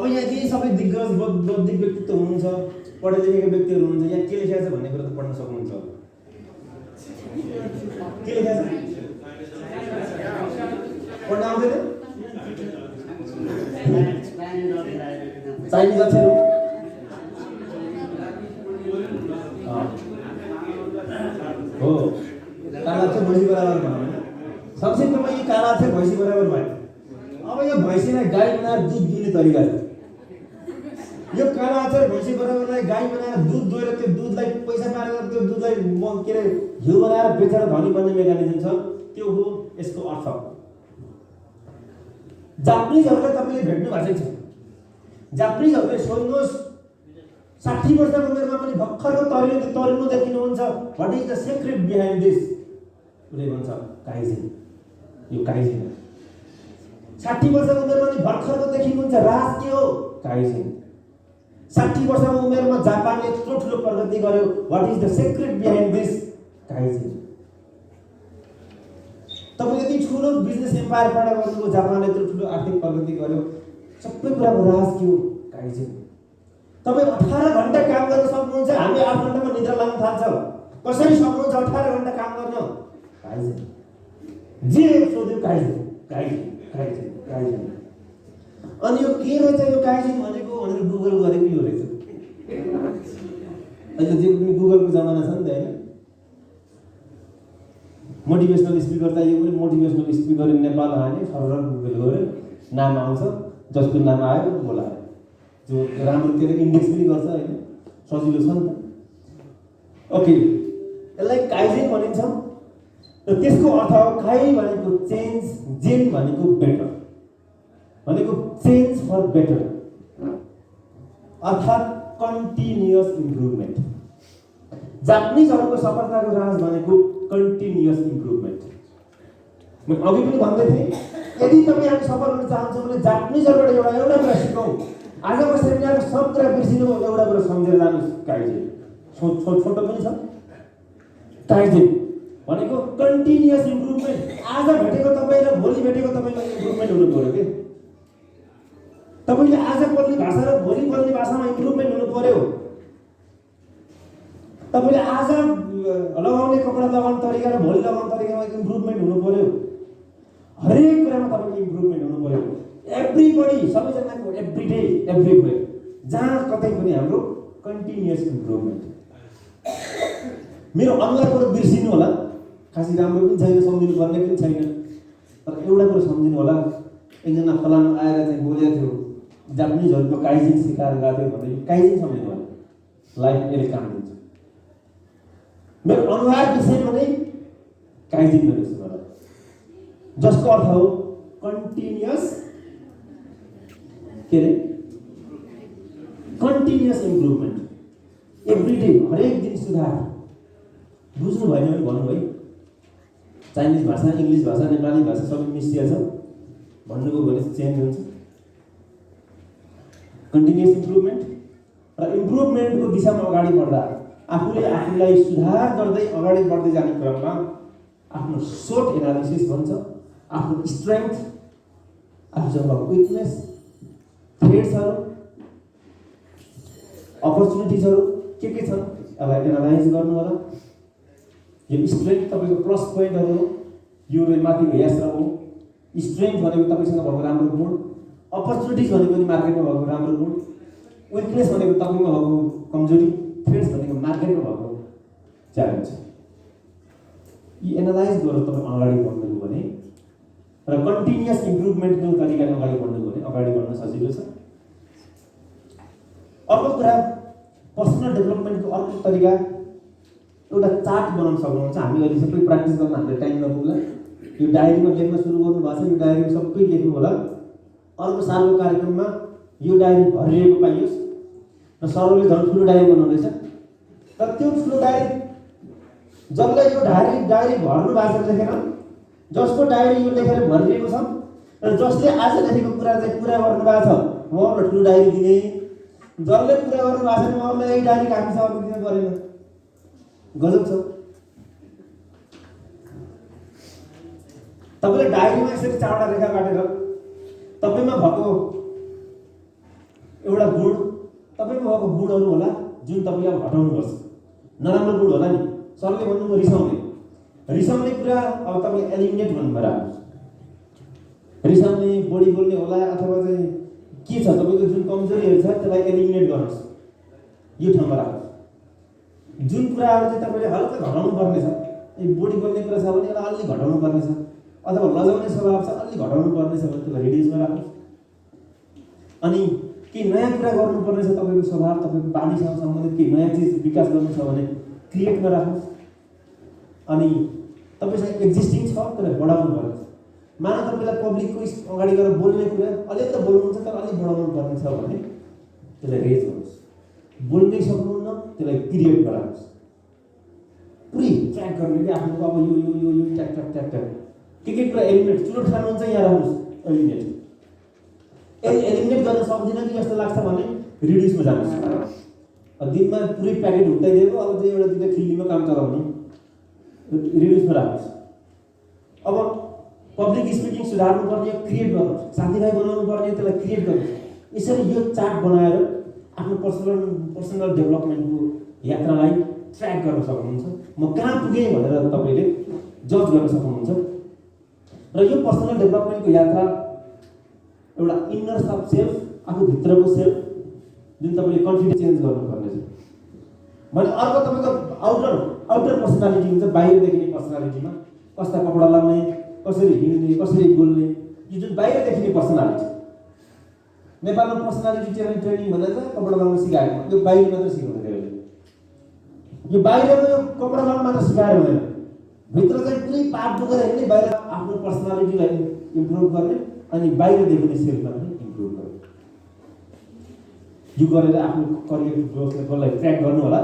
अब यहाँ केही सबै दिग्गज बौद्धिक व्यक्तित्व हुनुहुन्छ, पढे लेखेका व्यक्तिहरू हुनुहुन्छ, यहाँ के लेखेको छ भन्ने कुरा त पढ्न सक्नुहुन्छ होला। के लेखेको छ पढ्न आउँदैन? चाइनिज अक्षरहरू हो, काला अक्षर भैँसी बराबर भन्नु होइन, संक्षिप्तमा यो काला अक्षर भैँसी बराबर भयो। अब यो भैँसीलाई गाई बनाएर दुध दुने तरिका छ। यो काला अक्षर भैँसी बराबरलाई गाई बनाएर दुध दुहेर त्यो दुधलाई पैसा पारेर त्यो दुधलाई के अरे घिउ बनाएर बेचेर धनी बन्ने मेकानिजम छ, त्यो हो यसको अर्थ। जापानिजहरूलाई तपाईँले भेट्नु भएको छ। जापानिजहरूले सोध्नुहोस् 60 वर्षको उमेरमा पनि भर्खरको तरुण देखिनुहुन्छ, what is the secret behind this? उसले भन्छ काइजेन। यो काइजेन हो। 60 वर्षको उमेरमा पनि भर्खरको देखिनुहुन्छ, राज के हो? काइजेन। 60 वर्षको उमेरमा जापानले यत्रो ठुलो प्रगति गर्यो, what is the secret behind this? Kaizen. तपाईँ यति ठुलो बिजनेस एम्पायर खडा गर्नुभयो, जापानले यत्रो ठुलो आर्थिक प्रगति गर्यो, सबै कुराको राज के हो? काइजेन। तपाईँ 18 घण्टा काम गर्न सक्नुहुन्छ, हामी 8 घण्टामा निद्रा लाग्न थाल्छ। कसरी सक्नुहुन्छ 18 घण्टा काम गर्न? काइजेन। जे सोध्यो काइजेन, काइजेन, काइजेन, काइजेन। अनि यो के रहेछ यो काइजेन भनेको भनेर गुगल गरेको यो रहेछ। अहिले जे पनि गुगलको जमाना छ नि त हैन। मोटिभेसनल स्पिकर चाहियो भने मोटिभेसनल स्पिकर इन नेपाल हाने सरर गुगल गरे नाम आउँछ, जसको नाम आयो बोलायो। जो राम्रो के इन्डेक्स पनि गर्छ हैन, सजिलो छ नि त। ओके, यसलाई काइजेन भनिन्छ र त्यसको अर्थ हो काइ भनेको चेन्ज, जेन भनेको बेटर, भनेको चेन्ज फर बेटर, अर्थात् कन्टिन्युअस इम्प्रुभमेन्ट। जापानिजहरूको सफलताको राज भनेको कन्टिन्युअस इम्प्रुभमेन्ट। म अघि पनि भन्दै थिएँ, यदि तपाईँ हामी सफल हुन चाहन्छौँ भने जापानिजहरूबाट एउटा कुरा सिकौँ। आजको सेमिनारको सब कुरा बिर्सिनु, एउटा कुरा सम्झेर जानुहोस्, काइजेन। छोटो पनि छ। काइजेन भनेको कन्टिन्युअस इम्प्रुभमेन्ट। आज भेटेको तपाईँ र भोलि भेटेको तपाईँको इम्प्रुभमेन्ट हुनु पर्यो के? तपाईँले आज बोल्ने भाषा र भोलि बोल्ने भाषामा इम्प्रुभमेन्ट हुनु पर्यो। तपाईँले आज लगाउने कपडा लगाउने तरिका र भोलि लगाउने तरिकामा इम्प्रुभमेन्ट हुनु पर्यो। हरेक कुरामा तपाईँको इम्प्रुभमेन्ट हुनु पर्यो। एभ्रीबडी, सबैजनाको एभ्री डे एभ्रीवेयर, जहाँ कतै पनि हाम्रो कन्टिन्युअस इम्प्रुभमेन्ट। मेरो अनलाइन कुरो बिर्सिनु होला, खासै राम्रो पनि छैन, सम्झिनु पर्ने पनि छैन, तर एउटा कुरो सम्झिनु होला, एकजना फलानु आएर चाहिँ बोलेको थियो, जापानिजहरूको काइजेन सिकाएर गएको थियो भने काइजेन सम्झिनु होला, लाइफ यसले काम दिन्छ। मेरो अनुहार बिर्सेँ भने काइजेन नबिर्सिनु होला, जसको अर्थ हो कन्टिन्युअस के अरे कन्टिन्युअस इम्प्रुभमेन्ट। एभ्री डे, हरेक दिन सुधार। बुझ्नु भएन भने भन्नु है। चाइनिज भाषा, इङ्ग्लिस भाषा, नेपाली भाषा सबै मिसिया छ, भन्नुभयो भने चेन्ज हुन्छ। कन्टिन्युअस इम्प्रुभमेन्ट र इम्प्रुभमेन्टको दिशामा अगाडि बढ्दा आफूले आफूलाई सुधार गर्दै अगाडि बढ्दै जाने क्रममा आफ्नो सोट एनालिसिस भन्छ, आफ्नो स्ट्रेङ्थ, आफूसँग विकनेस, थ्रेड्सहरू, अपर्च्युनिटिजहरू के छन् यसलाई एनालाइज गर्नु होला। यो स्ट्रेङ्थ तपाईँको प्लस पोइन्टहरू हो, यो माथिको हेस हो। स्ट्रेङ्थ भनेको तपाईँसँग भएको राम्रो गुण, अपर्च्युनिटिज भनेको पनि मार्केटमा भएको राम्रो गुण, विकनेस भनेको तपाईँमा भएको कमजोरी, थ्रेड्स भनेको मार्केटमा भएको च्यालेन्ज। यी एनालाइज गरेर तपाईँ अगाडि बढ्नुभयो भने र कन्टिन्युअस इम्प्रुभमेन्टको तरिकाले अगाडि बढ्नुभयो भने अगाडि बढ्न सजिलो छ। अर्को कुरा, पर्सनल डेभलपमेन्टको अर्को तरिका, एउटा चार्ट बनाउन सक्नुहुन्छ। हामी अहिले सबै प्र्याक्टिस गर्न हामीले टाइम नपुग्ला। यो डायरीमा लेख्न सुरु गर्नु भएको छ, यो डायरीमा सबै लेख्नु होला। अर्को सालको कार्यक्रममा यो डायरी भरिएको पाइयोस् र सरले झन् ठुलो डायरी बनाउँदैछ। तर त्यो ठुलो डायरी जसले यो डायरी भर्नु भएको छ लेखेर, जसको डायरी यो लेखेर भरिएको छ र जसले आज लेखेको कुरा चाहिँ पुरा गर्नु भएको छ, उहाँलाई ठुलो डायरी दिने। जसले पुरा गर्नु भएको छैन उहाँलाई यही डायरी काफी छ, अर्को दिन परेन। गजब छ। तपाईँले डायरीमा यसरी 4वटा रेखा काटेर तपाईँमा भएको एउटा गुण तपाईको भएको गुणहरू होला जुन तपाईले अब हटाउनुपर्छ। नराम्रो गुण होला नि, सरले भन्नुभयो रिसाउने कुरा अब तपाईले एलिमिनेट गर्नुभयो। रिसाउने, बढी बोल्ने होला अथवा चाहिँ के छ तपाईको जुन कमजोरीहरू छ त्यसलाई एलिमिनेट गर्नुहोस्, यो ठाउँमा राख्नुहोस्। जुन कुराहरू चाहिँ तपाईले हल्का घटाउनु पर्ने छ, बढी बोल्ने कुरा छ भने यसलाई अलि घटाउनु पर्ने छ, अथवा लजाउने स्वभाव छ अलि घटाउनु पर्ने छ भने त्यसलाई रिड्युसमा राख्नुहोस्। अनि के नयाँ कुरा गर्नुपर्ने छ, तपाईँको स्वभाव तपाईँको बानीसँग सम्बन्धित केही नयाँ चिज विकास गर्नु छ भने क्रिएटमा राख्नुहोस्। अनि तपाईँसँग एक्जिस्टिङ छ त्यसलाई बढाउनु पर्ने छ। मानव तपाईँलाई पब्लिकको अगाडि गएर बोल्ने कुरा अलिक त बोल्नुहुन्छ तर अलिक बढाउनु पर्ने छ भने त्यसलाई रेज गर्नुहोस्। बोल्नै सक्नुहुन्न त्यसलाई क्रिएटमा राख्नुहोस्। पुरै ट्र्याक गर्ने कि आफ्नो अब यो ट्र्याक ट्र्याक ट्र्याक ट्र्याक के कुरा एलिमिनेट चुरोट खानुहुन्छ यहाँ राख्नुहोस्, एलिमिनेट गर्न सक्दिनँ कि जस्तो लाग्छ भने रिड्युसमा जानुहोस्। दिनमा पुरै प्याकेट हुर्काइदिएको अब चाहिँ एउटा दुईवटा खिल्लीमा काम चलाउने, रिड्युसमा राख्नुहोस्। अब पब्लिक स्पिकिङ सुधार्नु पर्ने क्रिएट गर्नुहोस्, साथीभाइ बनाउनु पर्ने त्यसलाई क्रिएट गर्नुहोस्। यसरी यो चार्ट बनाएर आफ्नो पर्सनल डेभलपमेन्टको यात्रालाई ट्र्याक गर्न सक्नुहुन्छ। म कहाँ पुगेँ भनेर तपाईँले जज गर्न सक्नुहुन्छ। र यो पर्सनल डेभलपमेन्टको यात्रा एउटा इन्नर सेल्फ, आफूभित्रको सेल्फ जुन तपाईँले कन्फिडेन्स चेन्ज गर्नुपर्ने छ भने अर्को तपाईँको आउटर पर्सनालिटी हुन्छ, बाहिर देखिने पर्सनालिटीमा कस्ता कपडा लगाउने, कसरी हिँड्ने, कसरी बोल्ने, यो जुन बाहिर देखिने पर्सनालिटी। नेपालमा पर्सनालिटी ट्रेनिङ भनेर कपडा लगाउन सिकाएको, यो बाहिर मात्र सिकाउँदैन। यो बाहिरको यो कपडा लगाउन मात्र सिकाएर हुँदैन, भित्र चाहिँ पुरै पाप बोकेर हिँड्ने, बाहिर आफ्नो पर्सनालिटीलाई इम्प्रुभ गर्ने अनि बाहिर देखिने सेल्फलाई पनि इम्प्रुभ गर्ने। यो गरेर आफ्नो करियर ग्रोथलाई ट्र्याक गर्नु होला।